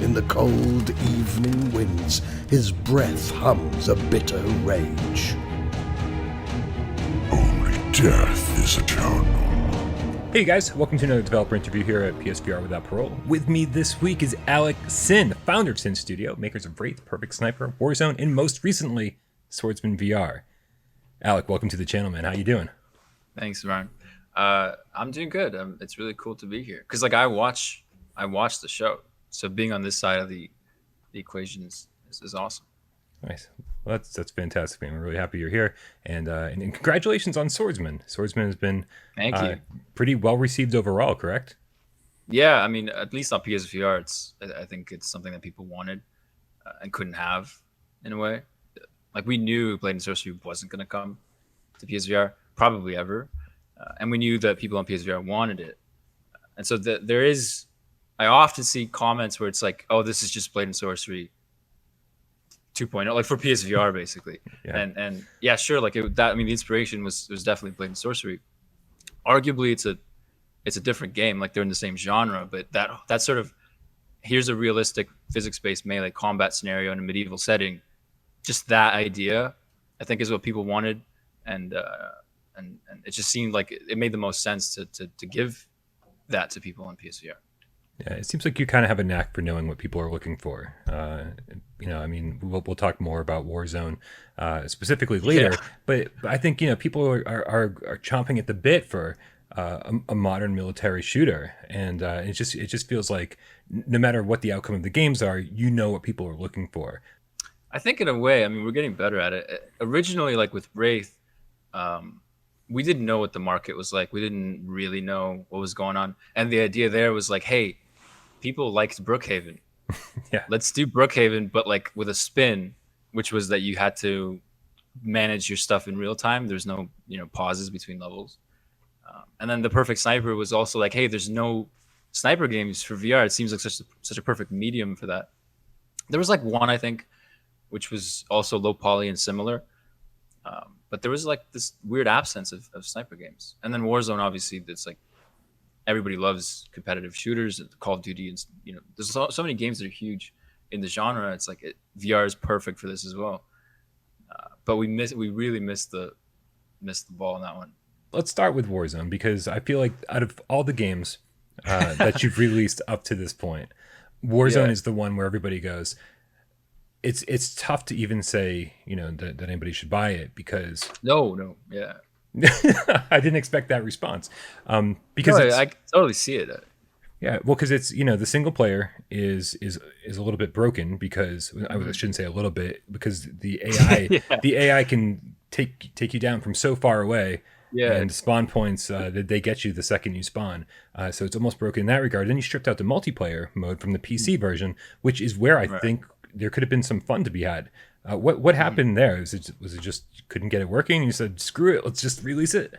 in the cold evening winds, his breath hums a bitter rage. Only death is eternal. Hey guys, welcome to another developer interview here at PSVR without Parole. With me this week is Alek Sinn, founder of Sinn Studio, makers of Wraith, Perfect Sniper, Warzone, and most recently, Swordsman VR. Alek, welcome to the channel, man. How you doing? Thanks, Ryan. I'm doing good. It's really cool to be here because, like, I watch the show, so being on this side of the equation is awesome. Nice. Well, that's fantastic, man. We're really happy you're here, and congratulations on Swordsman. Swordsman has been Thank you. Pretty well received overall, correct? Yeah, I mean, at least on PSVR, I think it's something that people wanted and couldn't have in a way. Like, we knew Blade and Sorcery wasn't going to come to PSVR probably ever. And we knew that people on PSVR wanted it. And so I often see comments where it's like, oh, this is just Blade and Sorcery 2.0, like for PSVR basically. Yeah. And yeah, sure. Like the inspiration was definitely Blade and Sorcery. Arguably it's a different game. Like they're in the same genre, but that sort of, here's a realistic physics-based melee combat scenario in a medieval setting. Just that idea, I think, is what people wanted. And it just seemed like it made the most sense to give that to people on PSVR. Yeah, it seems like you kind of have a knack for knowing what people are looking for. We'll talk more about Warzone specifically later, but I think people are chomping at the bit for a modern military shooter, and it just feels like no matter what the outcome of the games are, what people are looking for. I think in a way, I mean, we're getting better at it. Originally, like with Wraith, we didn't know what the market was like. We didn't really know what was going on. And the idea there was like, hey, people liked Brookhaven. Yeah. Let's do Brookhaven, but like with a spin, which was that you had to manage your stuff in real time. There's no, pauses between levels. And then the Perfect Sniper was also like, hey, there's no sniper games for VR. It seems like such a perfect medium for that. There was like one, I think, which was also low poly and similar. But there was like this weird absence of sniper games. And then Warzone, obviously, that's like everybody loves competitive shooters and Call of Duty. And, there's so many games that are huge in the genre. It's like VR is perfect for this as well. But we really missed the ball on that one. Let's start with Warzone, because I feel like out of all the games that you've released up to this point, Warzone is the one where everybody goes, it's tough to even say, that anybody should buy it, because Yeah. I didn't expect that response. Because I totally see it. Yeah, well, because it's the single player is a little bit broken, because I shouldn't say a little bit, because the AI the AI can take you down from so far away. Yeah, and spawn points they get you the second you spawn. So it's almost broken in that regard. Then you stripped out the multiplayer mode from the PC version, which is where I think there could have been some fun to be had. What happened there? Was it just you couldn't get it working and you said, screw it, let's just release it?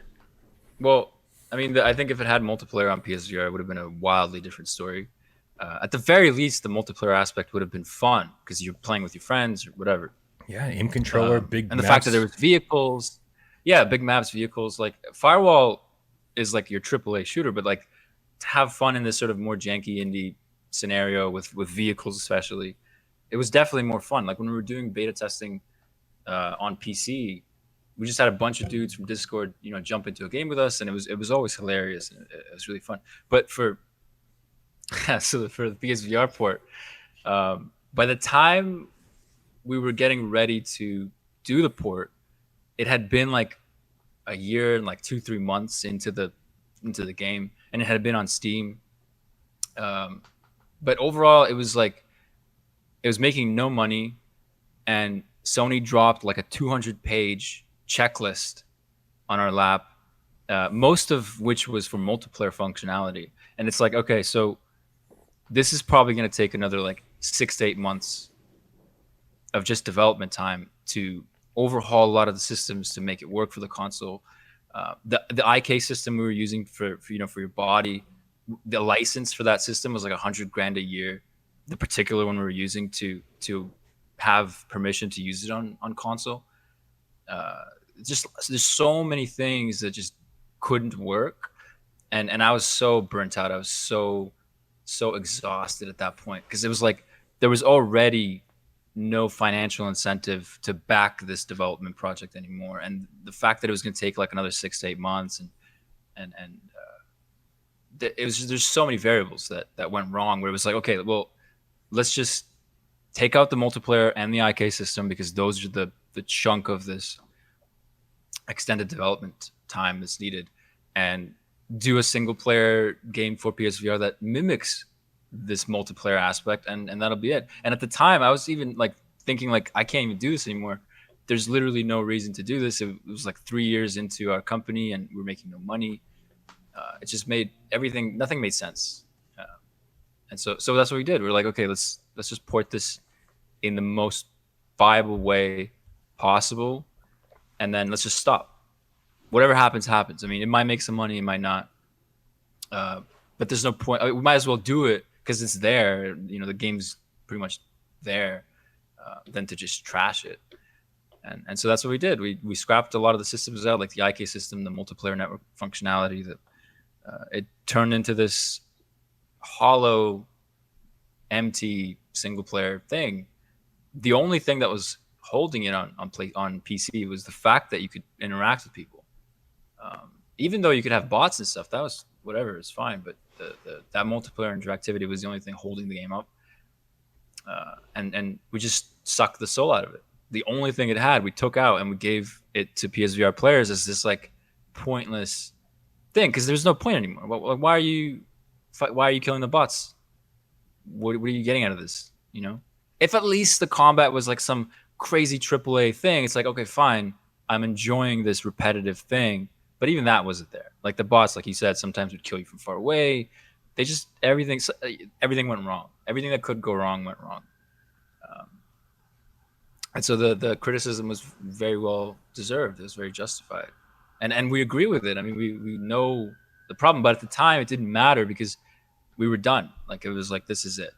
Well, I mean, I think if it had multiplayer on PSVR, it would have been a wildly different story. At the very least, the multiplayer aspect would have been fun because you're playing with your friends or whatever. Yeah, aim controller, big and the maps. fact that there was vehicles. Yeah, big maps, vehicles. Like Firewall is like your AAA shooter, but like to have fun in this sort of more janky indie scenario with vehicles, especially, it was definitely more fun. Like when we were doing beta testing on PC, we just had a bunch of dudes from Discord, jump into a game with us, and it was always hilarious. And it was really fun. But for the PSVR port, by the time we were getting ready to do the port, it had been like a year and like 2-3 months into the game, and it had been on Steam. But overall, it was making no money, and Sony dropped like a 200-page checklist on our lap, most of which was for multiplayer functionality. And it's like, okay, so this is probably going to take another like 6 to 8 months of just development time to overhaul a lot of the systems to make it work for the console. The IK system we were using for your body, the license for that system was like $100,000 a year. The particular one we were using to have permission to use it on console. Just there's so many things that just couldn't work, and I was so burnt out. I was so exhausted at that point, because it was like there was already no financial incentive to back this development project anymore, and the fact that it was going to take like another 6 to 8 months, and it was just, there's so many variables that went wrong, where it was like, okay, well, let's just take out the multiplayer and the IK system, because those are the chunk of this extended development time that's needed, and do a single player game for PSVR that mimics this multiplayer aspect, and that'll be it. And at the time, I was even like thinking like, I can't even do this anymore. There's literally no reason to do this. It was like 3 years into our company and we're making no money. It just made nothing made sense. And so that's what we did. We were like, okay, let's just port this in the most viable way possible, and then let's just stop. Whatever happens, happens. I mean, it might make some money, it might not. But there's no point. I mean, we might as well do it because it's there. You know, the game's pretty much there, than to just trash it. And so that's what we did. We scrapped a lot of the systems out, like the IK system, the multiplayer network functionality. That it turned into this hollow, empty single player thing. The only thing that was holding it on PC was the fact that you could interact with people. Even though you could have bots and stuff, that was whatever, it's fine. But that multiplayer interactivity was the only thing holding the game up. And we just sucked the soul out of it. The only thing it had, we took out, and we gave it to PSVR players as this like pointless thing, because there's no point anymore. Why are you killing the bots? What are you getting out of this? You know, if at least the combat was like some crazy AAA thing, it's like, okay, fine, I'm enjoying this repetitive thing. But even that wasn't there. Like the bots, like you said, sometimes would kill you from far away. They just everything went wrong. Everything that could go wrong went wrong. And so the criticism was very well deserved. It was very justified, and we agree with it. I mean, we know the problem, but at the time it didn't matter because we were done. Like it was like, this is it.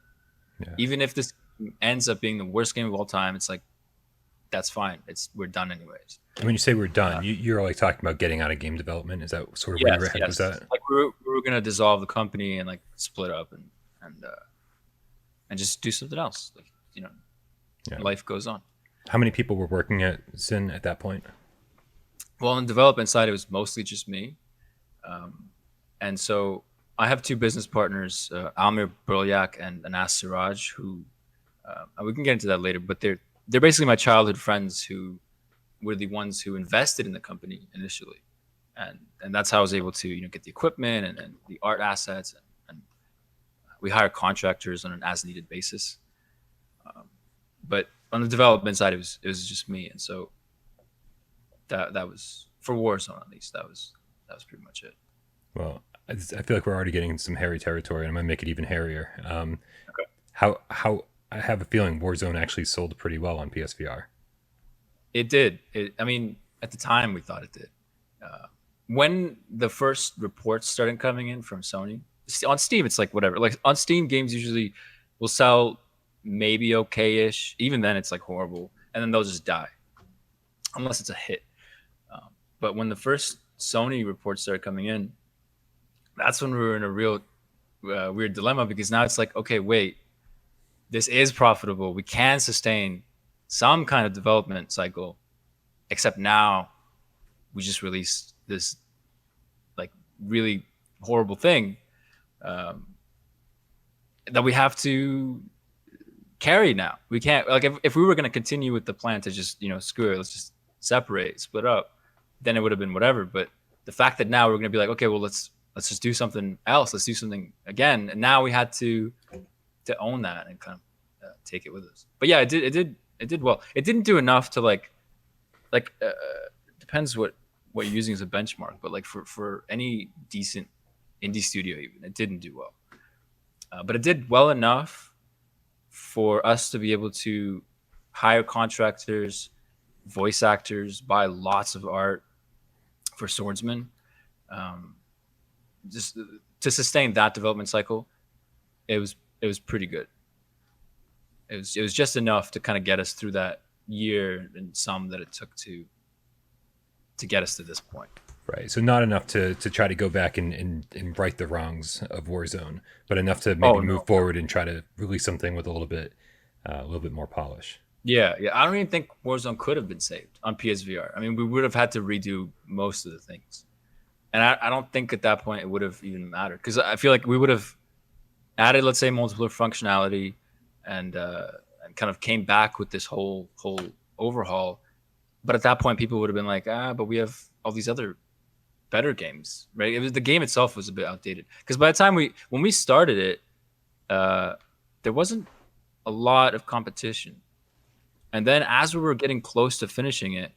Yeah. Even if this ends up being the worst game of all time, it's like, that's fine. We're done anyways. When you say we're done, you're like talking about getting out of game development. Is that sort of where your head was at? Like we were gonna dissolve the company and like split up and just do something else. Like, you know, life goes on. How many people were working at Sinn at that point? Well, on the development side, it was mostly just me. And so I have two business partners, Almir Brolyak and Anas Siraj, who we can get into that later, but they're basically my childhood friends who were the ones who invested in the company initially. And that's how I was able to, you know, get the equipment and the art assets, and we hire contractors on an as needed basis. But on the development side, it was just me. And so that was for Warzone, at least. That was pretty much it. Well, I feel like we're already getting some hairy territory, and I'm gonna make it even hairier. Okay. How I have a feeling Warzone actually sold pretty well on PSVR. It did. I mean, at the time we thought it did. When the first reports started coming in from Sony on Steam, it's like whatever. Like on Steam, games usually will sell maybe okay-ish. Even then, it's like horrible, and then they'll just die unless it's a hit. But when the first Sony reports started coming in, that's when we were in a real weird dilemma, because now it's like, okay, wait, this is profitable. We can sustain some kind of development cycle, except now we just released this like really horrible thing that we have to carry now. We can't, like, if we were going to continue with the plan to just, you know, screw it, let's just separate, split up, then it would have been whatever. But the fact that now we're going to be like, okay, well, let's just do something else. Let's do something again. And now we had to own that and kind of take it with us. But yeah, it did well. It didn't do enough to like depends what you're using as a benchmark, but like for any decent indie studio, even, it didn't do well. But it did well enough for us to be able to hire contractors, voice actors, buy lots of art for Swordsman. Just to sustain that development cycle, it was pretty good. It was just enough to kind of get us through that year and some that it took to get us to this point. Right. So not enough to try to go back and right the wrongs of Warzone, but enough to maybe move forward and try to release something with a little bit a little bit more polish. Yeah. I don't even think Warzone could have been saved on PSVR. I mean, we would have had to redo most of the things, and I don't think at that point it would have even mattered, because I feel like we would have added, let's say, multiplayer functionality, and kind of came back with this whole overhaul. But at that point, people would have been like, but we have all these other better games, right? It was, the game itself was a bit outdated, because by the time when we started it, there wasn't a lot of competition. And then as we were getting close to finishing it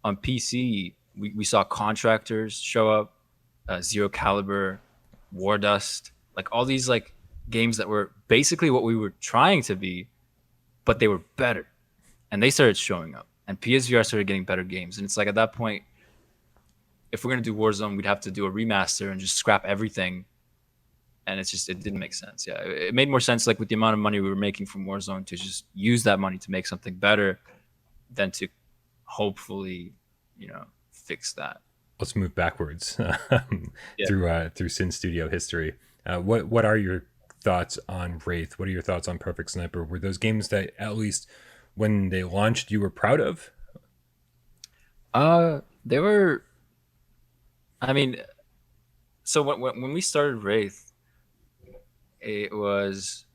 on PC, we saw Contractors show up, Zero Caliber, War Dust, like all these like games that were basically what we were trying to be, but they were better, and they started showing up, and PSVR started getting better games. And it's like, at that point, if we're gonna do Warzone, we'd have to do a remaster and just scrap everything, and it didn't make sense. Yeah, it made more sense, like with the amount of money we were making from Warzone, to just use that money to make something better than to hopefully, fix that. Let's move backwards Yeah. through Sinn Studio history. What are your thoughts on Wraith? What are your thoughts on Perfect Sniper? Were those games that, at least when they launched, you were proud of? They were. I mean, so when we started Wraith, it was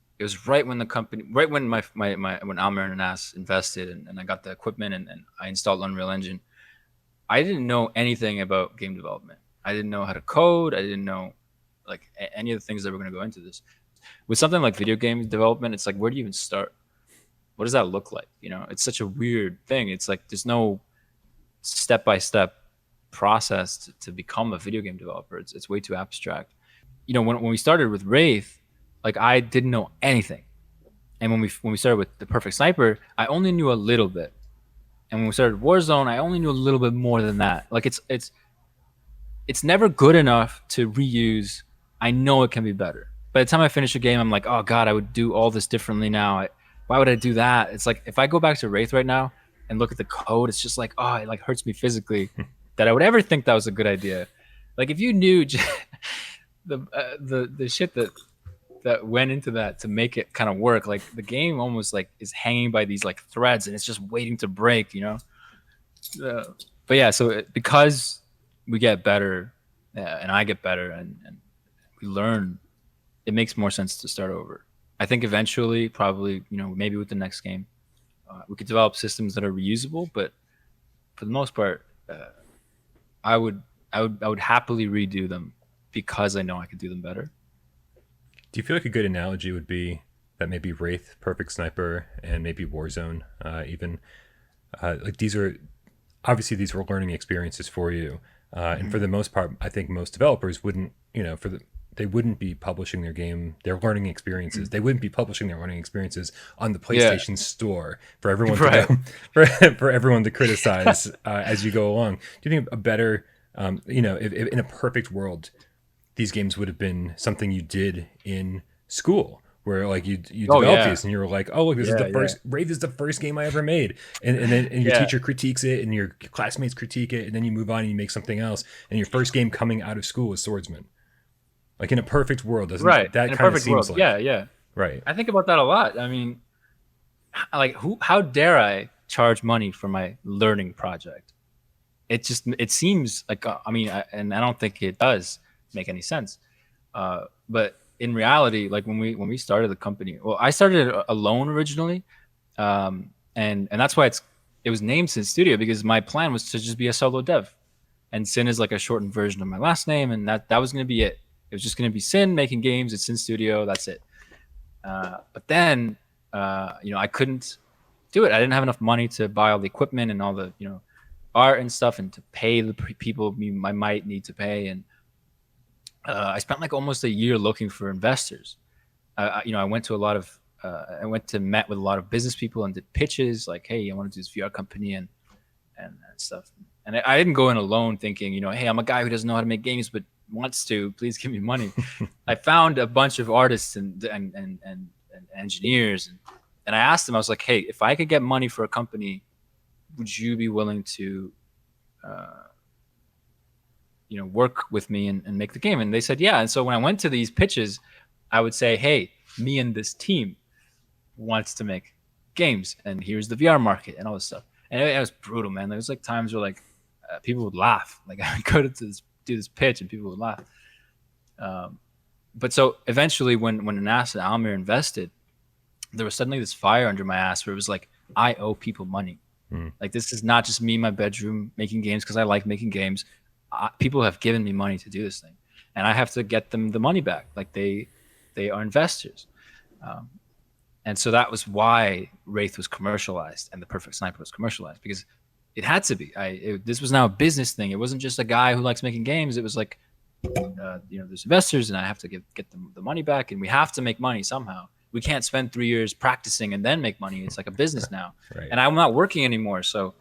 right when the company, right when when Almer and Nas invested, and I got the equipment, and I installed Unreal Engine. I didn't know anything about game development. I didn't know how to code. I didn't know like any of the things that were going to go into this. With something like video game development, it's like, where do you even start? What does that look like? It's such a weird thing. It's like there's no step-by-step process to become a video game developer. It's way too abstract. When we started with Wraith, like, I didn't know anything. And when we started with the Perfect Sniper, I only knew a little bit. And when we started Warzone, I only knew a little bit more than that. Like, it's never good enough to reuse. I know it can be better. By the time I finish a game, I'm like, oh God, I would do all this differently now. Why would I do that? It's like, if I go back to Wraith right now and look at the code, it's just like, oh, it like hurts me physically that I would ever think that was a good idea. Like, if you knew the shit that went into that to make it kind of work, like, the game almost like is hanging by these like threads, and it's just waiting to break, but yeah, so because we get better, and I get better, and we learn, it makes more sense to start over. I think eventually, probably, maybe with the next game, we could develop systems that are reusable, but for the most part, I would happily redo them, because I know I could do them better. Do you feel like a good analogy would be that maybe Wraith, Perfect Sniper, and maybe Warzone, even, like, these were learning experiences for you, and for the most part, I think most developers wouldn't, they wouldn't be publishing their learning experiences. They wouldn't be publishing their learning experiences on the PlayStation Store for everyone to go, for everyone to criticize as you go along. Do you think a better, if in a perfect world, these games would have been something you did in school, where like you developed these, and you were like, oh look, this is the first Wraith is the first game I ever made, and then your teacher critiques it, and your classmates critique it, and then you move on and you make something else, and your first game coming out of school is Swordsman. Like, in a perfect world, doesn't that kind of seems like? Yeah. Right. I think about that a lot. I mean, like, how dare I charge money for my learning project? It seems like, and I don't think it does make any sense. But in reality, like, when we started the company, well, I started it alone originally, and that's why it was named Sinn Studio, because my plan was to just be a solo dev, and Sinn is like a shortened version of my last name, and that was going to be it. It was just going to be Sinn making games at Sinn Studio. That's it. But then, I couldn't do it. I didn't have enough money to buy all the equipment and all the, art and stuff, and to pay the people I might need to pay. And I spent like almost a year looking for investors. I went to met with a lot of business people and did pitches, like, hey, I want to do this VR company and stuff. And I didn't go in alone thinking, hey, I'm a guy who doesn't know how to make games, but wants to, please give me money. I found a bunch of artists and engineers, and I asked them, I was like, hey, if I could get money for a company, would you be willing to work with me and make the game? And they said yeah. And so when I went to these pitches, I would say, hey, me and this team wants to make games, and here's the VR market and all this stuff. And it was brutal, man. There was like times where like people would laugh. Like I would go to do this pitch and people would laugh. But so eventually when Anas and Almir invested, there was suddenly this fire under my ass where it was like, I owe people money. Like this is not just me in my bedroom making games because I like making games. People have given me money to do this thing, and I have to get them the money back. Like they are investors. And so that was why Wraith was commercialized and the Perfect Sniper was commercialized, because it had to be. This was now a business thing. It wasn't just a guy who likes making games. It was like, there's investors, and I have to get them the money back, and we have to make money somehow. We can't spend 3 years practicing and then make money. It's like a business now. Right. And I'm not working anymore. So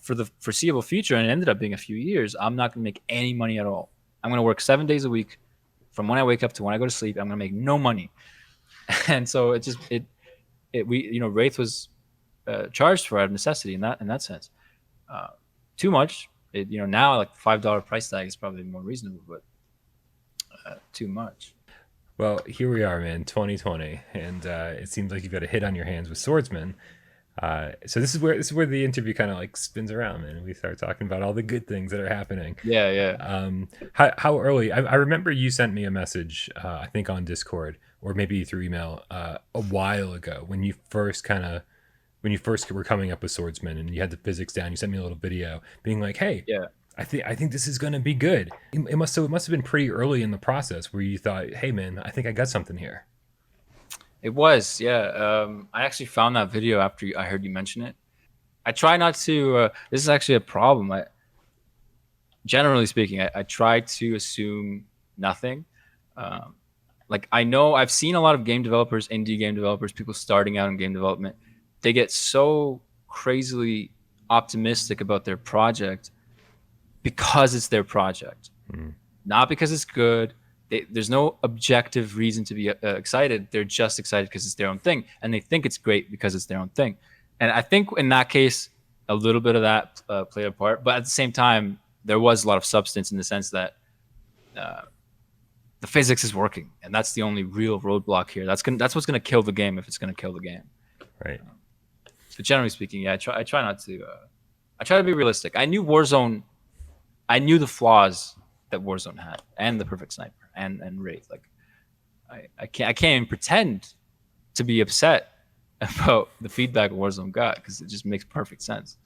for the foreseeable future, and it ended up being a few years, I'm not going to make any money at all. I'm going to work 7 days a week from when I wake up to when I go to sleep. I'm going to make no money. And so Wraith was charged for out of necessity in that sense. Too much. Now like $5 price tag is probably more reasonable, but too much. Well, here we are, man, 2020, and it seems like you've got a hit on your hands with Swordsman. So this is where the interview kind of like spins around, man. We start talking about all the good things that are happening. Yeah. How early? I remember you sent me a message, I think on Discord or maybe through email, a while ago when you first were coming up with Swordsman and you had the physics down. You sent me a little video being like, "Hey, yeah, I think this is going to be good." It must have been pretty early in the process where you thought, "Hey, man, I think I got something here." It was, yeah. I actually found that video after I heard you mention it. I try not to. This is actually a problem. Generally speaking, I try to assume nothing. Like I know I've seen a lot of game developers, indie game developers, people starting out in game development. They get so crazily optimistic about their project because it's their project, not because it's good. There's no objective reason to be excited. They're just excited because it's their own thing, and they think it's great because it's their own thing. And I think in that case, a little bit of that played a part. But at the same time, there was a lot of substance in the sense that the physics is working, and that's the only real roadblock here. That's what's going to kill the game if it's going to kill the game. Right. So generally speaking, yeah, I try not to. I try to be realistic. I knew Warzone. I knew the flaws that Warzone had, and the Perfect Sniper, and Wraith. Like, I can't even pretend to be upset about the feedback Warzone got because it just makes perfect sense.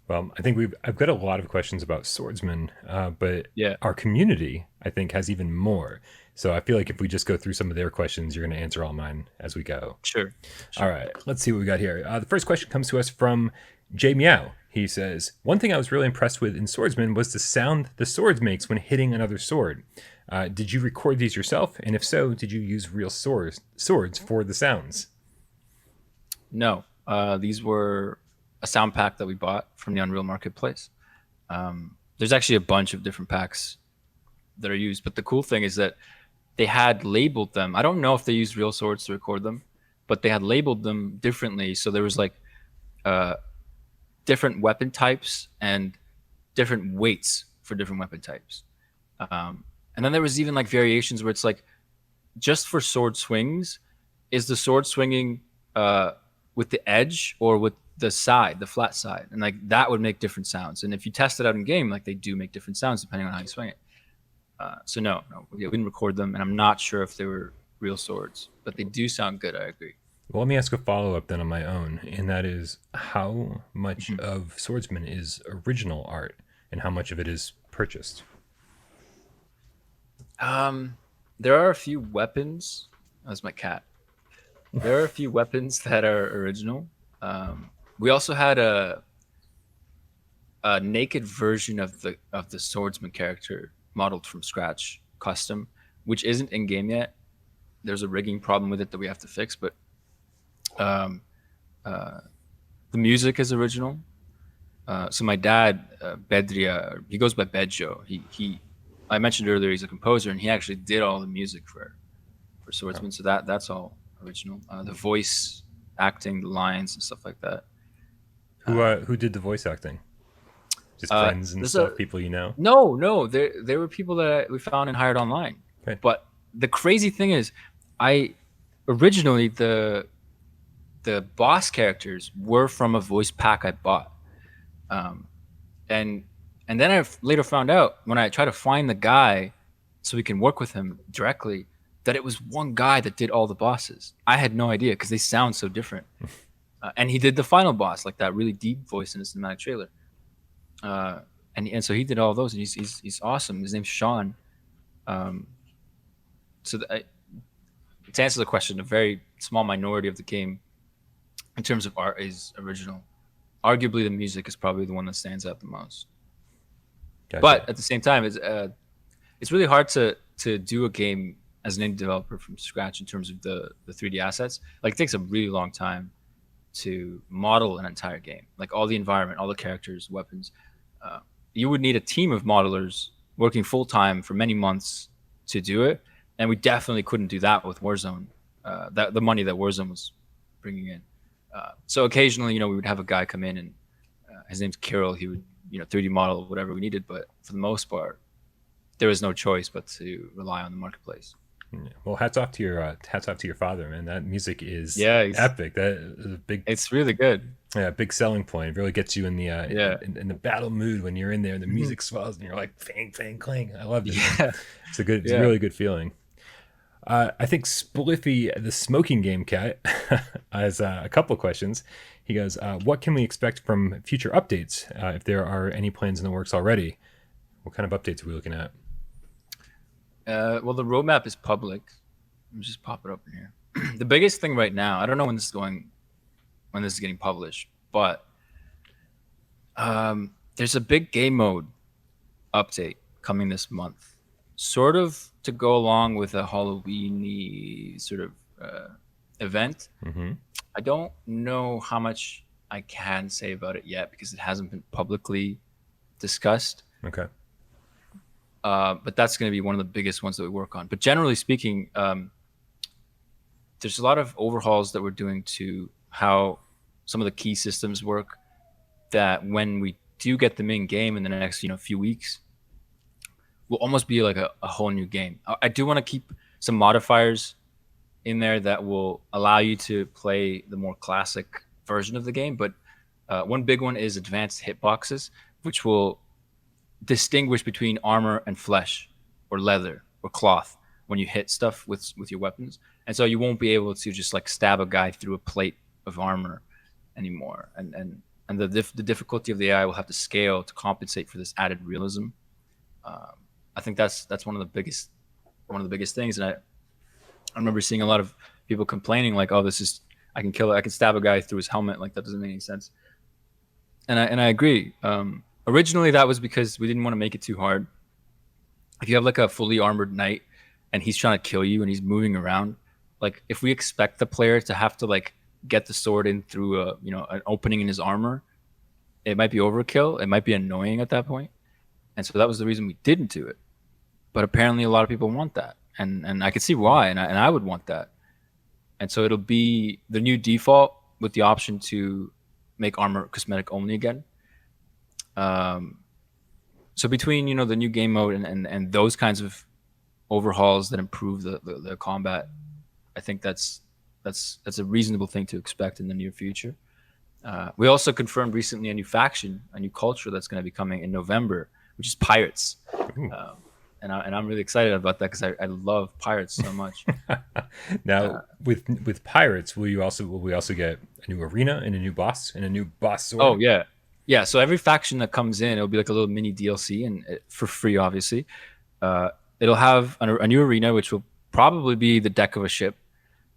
Well, I think I've got a lot of questions about Swordsman, but yeah, our community, I think, has even more. So I feel like if we just go through some of their questions, you're going to answer all mine as we go. Sure. All right, let's see what we got here. The first question comes to us from Jay Meow. He says, "One thing I was really impressed with in Swordsman was the sound the sword makes when hitting another sword. Did you record these yourself? And if so, did you use real swords for the sounds?" No, these were a sound pack that we bought from the Unreal Marketplace. There's actually a bunch of different packs that are used, but the cool thing is that they had labeled them. I don't know if they used real swords to record them, but they had labeled them differently. So there was like different weapon types and different weights for different weapon types. And then there was even like variations where it's like, just for sword swings, is the sword swinging with the edge or with the side, the flat side? And like that would make different sounds. And if you test it out in game, like they do make different sounds depending on how you swing it. So no, we didn't record them, and I'm not sure if they were real swords, but they do sound good. I agree. Well, let me ask a follow-up then on my own, and that is how much of Swordsman is original art and how much of it is purchased? There are a few weapons. That's my cat. There are a few weapons that are original. We also had a naked version of the Swordsman character modeled from scratch, custom, which isn't in game yet. There's a rigging problem with it that we have to fix, but the music is original. So my dad, Bedria, he goes by Bedjo. I mentioned earlier he's a composer, and he actually did all the music for Swordsman. So that's all original. The voice acting, the lines and stuff like that. Who did the voice acting? Just friends and stuff, people you know? No. There were people that we found and hired online. Okay. But the crazy thing is, originally the the boss characters were from a voice pack I bought. And then I later found out when I tried to find the guy so we can work with him directly that it was one guy that did all the bosses. I had no idea because they sound so different. And he did the final boss, like that really deep voice in the cinematic trailer. And so he did all those, and he's awesome. His name's Sean. So to answer the question, a very small minority of the game in terms of art is original. Arguably, the music is probably the one that stands out the most. Gotcha. But at the same time, it's really hard to do a game as an indie developer from scratch in terms of the 3D assets. Like, it takes a really long time to model an entire game, like all the environment, all the characters, weapons. You would need a team of modelers working full time for many months to do it, and we definitely couldn't do that with Warzone. The money that Warzone was bringing in. So occasionally, we would have a guy come in, and his name's Kirill. He would, 3D model whatever we needed, but for the most part, there was no choice but to rely on the marketplace. Well, hats off to your father, man. That music is epic. That is a big. It's really good. Yeah, big selling point. It really gets you in the in the battle mood when you're in there and the music swells and you're like fang fang clang. I love it. Yeah. It's a really good feeling. I think Spliffy, the smoking game cat, has a couple of questions. He goes, what can we expect from future updates if there are any plans in the works already? What kind of updates are we looking at? Well, the roadmap is public. Let me just pop it up in here. The biggest thing right now, I don't know when this is getting published, but there's a big game mode update coming this month, sort of to go along with a Halloween-y sort of event. Mm-hmm. I don't know how much I can say about it yet because it hasn't been publicly discussed. Okay. But that's going to be one of the biggest ones that we work on. But generally speaking, there's a lot of overhauls that we're doing to how some of the key systems work, that when we do get them in game in the next few weeks, will almost be like a whole new game. I do want to keep some modifiers in there that will allow you to play the more classic version of the game. But one big one is advanced hitboxes, which will distinguish between armor and flesh or leather or cloth when you hit stuff with your weapons. And so you won't be able to just like stab a guy through a plate of armor anymore. And the difficulty of the AI will have to scale to compensate for this added realism. I think that's one of the biggest things. And I remember seeing a lot of people complaining like, oh, I can stab a guy through his helmet. Like, that doesn't make any sense. And I agree. Originally, that was because we didn't want to make it too hard. If you have like a fully armored knight and he's trying to kill you and he's moving around, like if we expect the player to have to like get the sword in through an opening in his armor, it might be overkill. It might be annoying at that point. And so that was the reason we didn't do it. But apparently a lot of people want that. And I could see why, and I would want that. And so it'll be the new default with the option to make armor cosmetic only again. So between the new game mode and those kinds of overhauls that improve the combat, I think that's a reasonable thing to expect in the near future. We also confirmed recently a new faction, a new culture that's going to be coming in November, which is pirates. And I'm really excited about that because I love pirates so much. Now, with pirates, will we also get a new arena and a new boss and a new boss sword? Oh yeah. Yeah, so every faction that comes in, it'll be like a little mini DLC, and for free, obviously. It'll have a new arena, which will probably be the deck of a ship.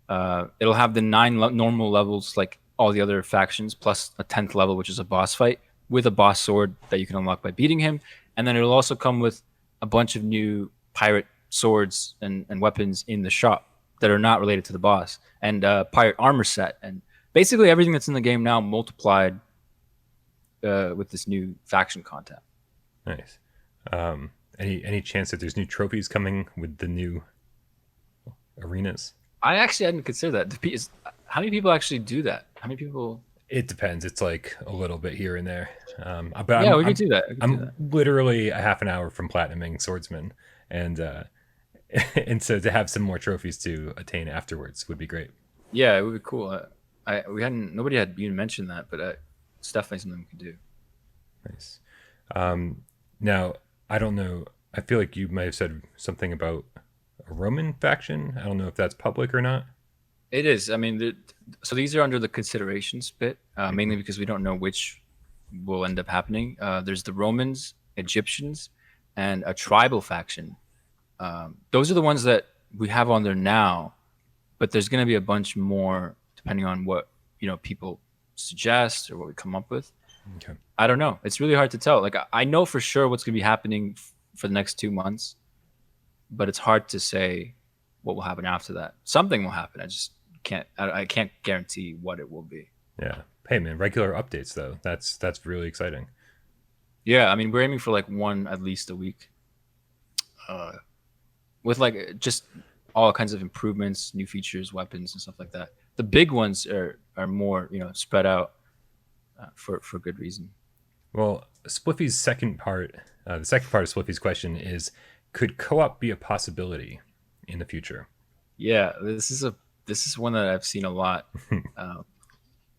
It'll have the 9 normal levels, like all the other factions, plus a 10th level, which is a boss fight, with a boss sword that you can unlock by beating him. And then it'll also come with a bunch of new pirate swords and weapons in the shop that are not related to the boss, and pirate armor set, and basically everything that's in the game now multiplied with this new faction content. Nice. Any chance that there's new trophies coming with the new arenas? I actually hadn't considered that. How many people actually do that? How many people? It depends. It's like a little bit here and there. We could do that. I'm literally a half an hour from platinuming Swordsman, and and so to have some more trophies to attain afterwards would be great. Yeah, it would be cool. Nobody had even mentioned that, but it's definitely something we could do. Nice. Now, I don't know. I feel like you might have said something about a Roman faction. I don't know if that's public or not. It is. I mean, so these are under the considerations bit, mainly because we don't know which will end up happening. There's the Romans, Egyptians, and a tribal faction. Those are the ones that we have on there now, but there's going to be a bunch more depending on what people suggest or what we come up with. Okay. I don't know. It's really hard to tell. Like I know for sure what's going to be happening for the next 2 months, but it's hard to say what will happen after that. Something will happen. I just can't. I can't guarantee what it will be. Yeah. Hey man, regular updates though. That's really exciting. Yeah, I mean we're aiming for like one at least a week, with like just all kinds of improvements, new features, weapons, and stuff like that. The big ones are more spread out for good reason. Well, Spliffy's second part, the second part of Spliffy's question is, could co-op be a possibility in the future? Yeah, this is one that I've seen a lot,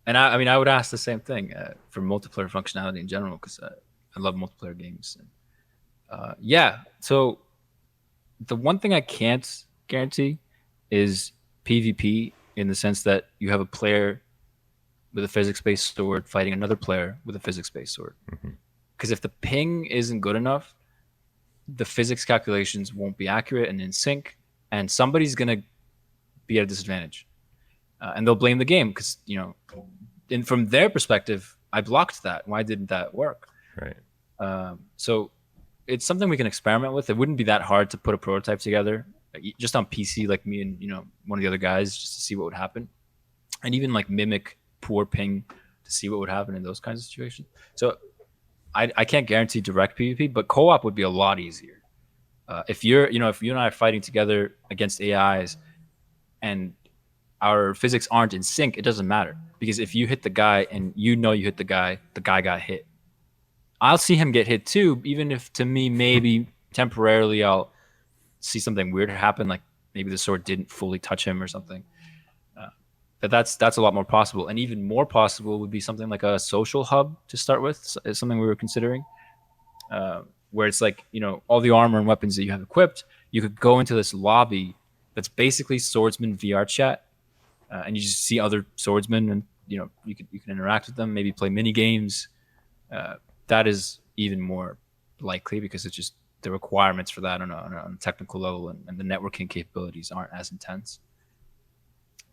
and I mean I would ask the same thing for multiplayer functionality in general because I love multiplayer games. And, yeah, so the one thing I can't guarantee is PvP in the sense that you have a player with a physics-based sword fighting another player with a physics-based sword. Because if the ping isn't good enough, the physics calculations won't be accurate and in sync, and somebody's going to be at a disadvantage. And they'll blame the game because, and from their perspective, I blocked that. Why didn't that work? Right. So it's something we can experiment with. It wouldn't be that hard to put a prototype together just on PC, like me and one of the other guys, just to see what would happen, and even like mimic poor ping to see what would happen in those kinds of situations. So I can't guarantee direct PvP, but co-op would be a lot easier. If you and I are fighting together against AIs and our physics aren't in sync, it doesn't matter, because if you hit the guy and you hit the guy got hit. I'll see him get hit too, even if to me maybe temporarily I'll see something weird happen, like maybe the sword didn't fully touch him or something. But that's a lot more possible, and even more possible would be something like a social hub to start with. Is something we were considering, where it's like all the armor and weapons that you have equipped, you could go into this lobby that's basically Swordsman VR chat, and you just see other swordsmen, and you can interact with them, maybe play mini games. That is even more likely because it's just the requirements for that on a technical level and the networking capabilities aren't as intense.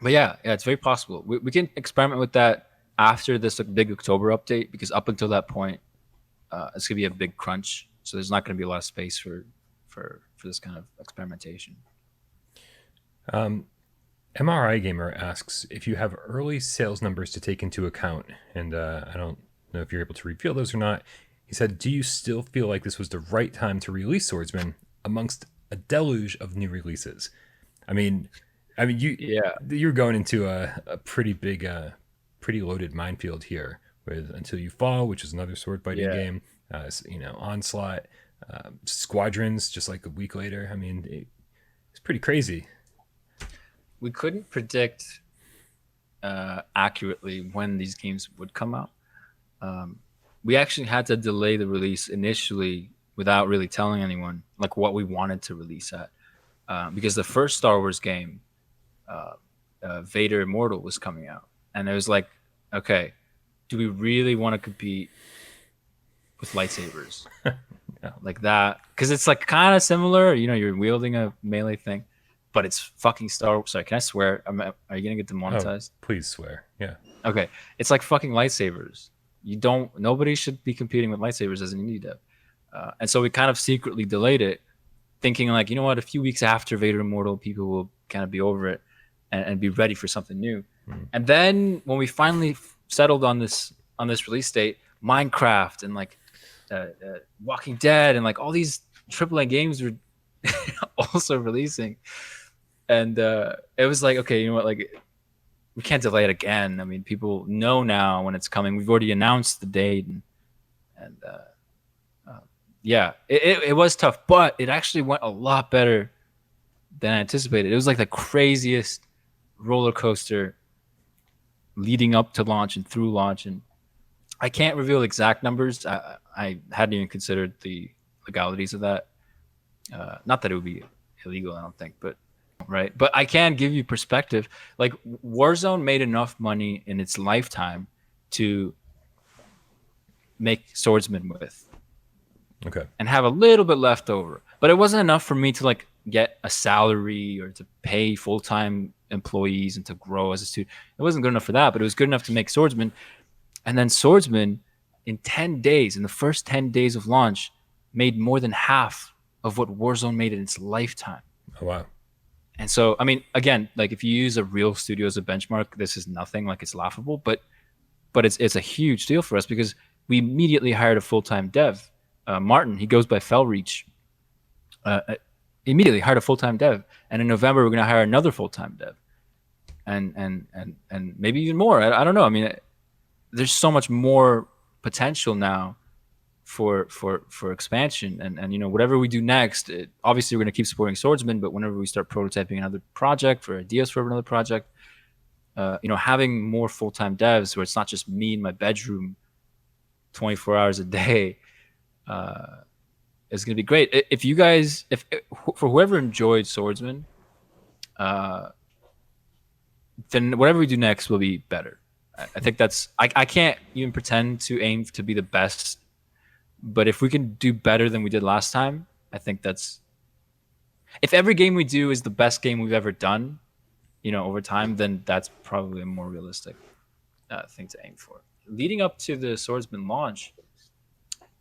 But yeah, it's very possible. We can experiment with that after this big October update, because up until that point, it's gonna be a big crunch. So there's not gonna be a lot of space for this kind of experimentation. MRI Gamer asks if you have early sales numbers to take into account, and I don't know if you're able to reveal those or not. He said, "Do you still feel like this was the right time to release Swordsman amongst a deluge of new releases?" I mean, you're going into a pretty big, pretty loaded minefield here with Until You Fall, which is another sword fighting game. Onslaught, Squadrons, just like a week later. I mean, it's pretty crazy. We couldn't predict accurately when these games would come out. We actually had to delay the release initially without really telling anyone like what we wanted to release at, because the first Star Wars game, Vader Immortal, was coming out, and it was like, okay, do we really want to compete with lightsabers? No. Like that? Because it's like kind of similar, you're wielding a melee thing, but it's fucking Star Wars. Sorry, can I swear? Are you gonna get demonetized? Oh, please swear. Yeah. Okay, it's like fucking lightsabers. Nobody should be competing with lightsabers as an indie dev. And so we kind of secretly delayed it, thinking like, a few weeks after Vader Immortal, people will kind of be over it and be ready for something new. And then when we finally settled on this release date, Minecraft and like Walking Dead and like all these AAA games were also releasing. And it was like, okay, you know what, like, we can't delay it again. I mean, people know now when it's coming. We've already announced the date, and yeah, it was tough, but it actually went a lot better than I anticipated. It was like the craziest roller coaster leading up to launch and through launch. And I can't reveal exact numbers. I hadn't even considered the legalities of that. Not that it would be illegal, I don't think, but right. But I can give you perspective. Like Warzone made enough money in its lifetime to make Swordsman with. Okay. And have a little bit left over. But it wasn't enough for me to like get a salary or to pay full-time employees and to grow as a student. It wasn't good enough for that, but it was good enough to make Swordsman. And then Swordsman in 10 days, in the first 10 days of launch, made more than half of what Warzone made in its lifetime. Oh, wow. And so, I mean, again, like if you use a real studio as a benchmark, this is nothing, like it's laughable, but it's a huge deal for us because we immediately hired a full-time dev. Martin, he goes by Fellreach. Immediately hired a full-time dev, and in November we're going to hire another full-time dev, and maybe even more. I don't know. I mean, there's so much more potential now for expansion, and you know, whatever we do next, obviously we're going to keep supporting Swordsman, but whenever we start prototyping another project or ideas for another project, you know, having more full-time devs where it's not just me in my bedroom 24 hours a day. Is going to be great. If you guys, for whoever enjoyed Swordsman, then whatever we do next will be better. I think that's, I can't even pretend to aim to be the best, but if we can do better than we did last time, I think that's, if every game we do is the best game we've ever done, you know, over time, then that's probably a more realistic thing to aim for. Leading up to the Swordsman launch,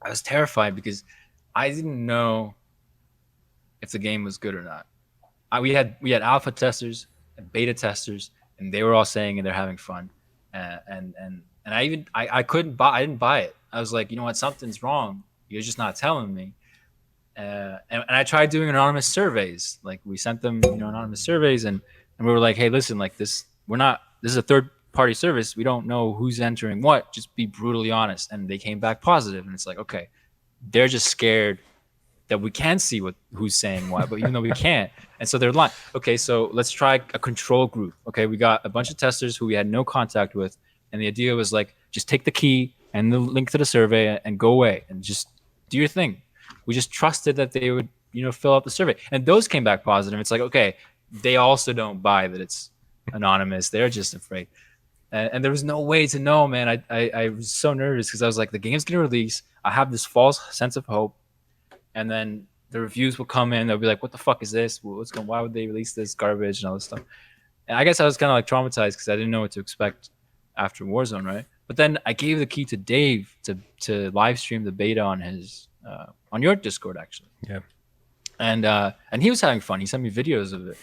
I was terrified because I didn't know if the game was good or not. We had alpha testers and beta testers, and they were all saying and they're having fun. And I didn't buy it. I was like, you know what, something's wrong. You're just not telling me. And I tried doing anonymous surveys. Like we sent them, you know, anonymous surveys, and we were like, hey, listen, like this is a third party service. We don't know who's entering what. Just be brutally honest. And they came back positive, and it's like, okay, they're just scared that we can see who's saying what, but even though we can't, and so they're lying. Okay, so let's try a control group. Okay, we got a bunch of testers who we had no contact with, and the idea was like, just take the key and the link to the survey and go away and just do your thing. We just trusted that they would, you know, fill out the survey, and those came back positive. It's like, okay, they also don't buy that it's anonymous. They're just afraid. And there was no way to know, man. I was so nervous because I was like, the game's gonna release. I have this false sense of hope, and then the reviews will come in. They'll be like, "What the fuck is this? Why would they release this garbage and all this stuff?" And I guess I was kind of like traumatized because I didn't know what to expect after Warzone, right? But then I gave the key to Dave to live stream the beta on his on your Discord actually. Yeah. And he was having fun. He sent me videos of it,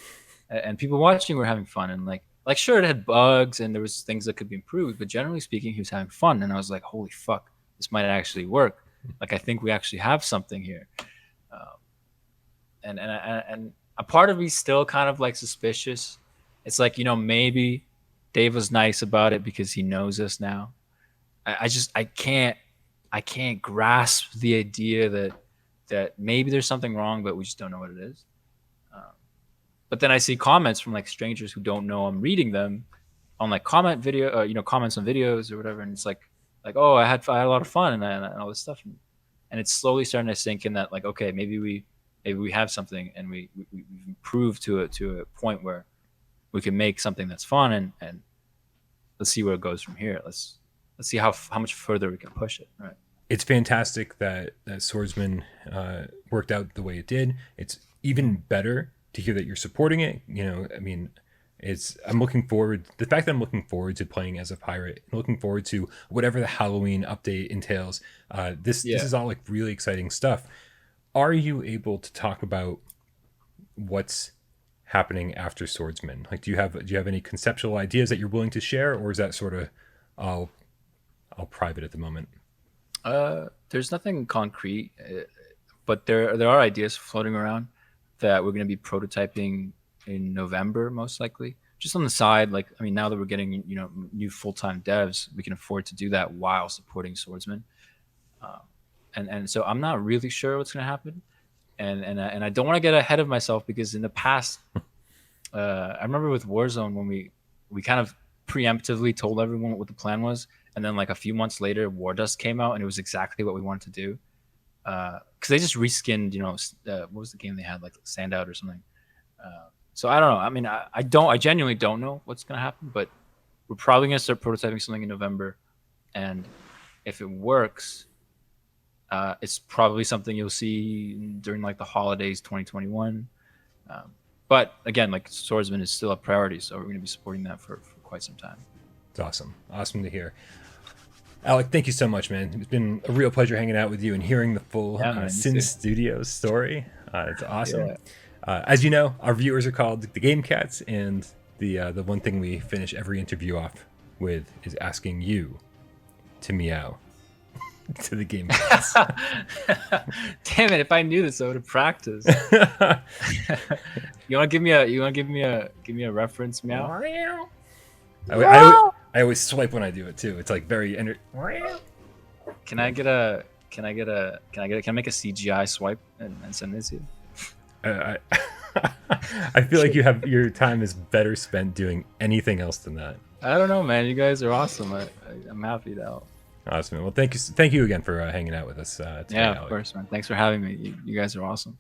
and people watching were having fun, and like sure, it had bugs and there was things that could be improved, but generally speaking, he was having fun. And I was like, holy fuck, this might actually work. Like, I think we actually have something here. And a part of me still kind of like suspicious. It's like, you know, maybe Dave was nice about it because he knows us now. I can't grasp the idea that maybe there's something wrong, but we just don't know what it is. But then I see comments from like strangers who don't know I'm reading them on like comments on videos or whatever, and it's like oh, I had a lot of fun and all this stuff, and it's slowly starting to sink in that like, okay, maybe we have something, and we've improved to a point where we can make something that's fun, and let's see where it goes from here. Let's see how much further we can push it. Right. It's fantastic that Swordsman worked out the way it did. It's even better to hear that you're supporting it. You know, I mean, I'm looking forward, the fact that I'm looking forward to playing as a pirate, I'm looking forward to whatever the Halloween update entails. This is all like really exciting stuff. Are you able to talk about what's happening after Swordsman? Like, do you have any conceptual ideas that you're willing to share, or is that sort of all private at the moment? There's nothing concrete, but there are ideas floating around that we're going to be prototyping in November, most likely. Just on the side, like, I mean, now that we're getting, you know, new full-time devs, we can afford to do that while supporting Swordsman. And so I'm not really sure what's going to happen. And I don't want to get ahead of myself, because in the past, I remember with Warzone when we kind of preemptively told everyone what the plan was, and then like a few months later, War Dust came out, and it was exactly what we wanted to do. Because they just reskinned, what was the game they had, like Sandout or something. So I don't know. I mean, I genuinely don't know what's gonna happen, but we're probably gonna start prototyping something in November, and if it works, it's probably something you'll see during like the holidays 2021. But again, like Swordsman is still a priority, so we're going to be supporting that for quite some time. It's awesome to hear. Alek, thank you so much, man. It's been a real pleasure hanging out with you and hearing the full Sinn Studio story. It's awesome. Yeah. As you know, our viewers are called the Game Cats, and the one thing we finish every interview off with is asking you to meow to the Game Cats. Damn it! If I knew this, I would have practiced. You want to give me a reference meow? I always swipe when I do it too. It's like very. Can I make a CGI swipe and send this to you? I feel like your time is better spent doing anything else than that. I don't know, man. You guys are awesome. I'm happy to help. Awesome. Well, thank you again for hanging out with us today, Yeah, of Alek. course, man. Thanks for having me. You guys are awesome.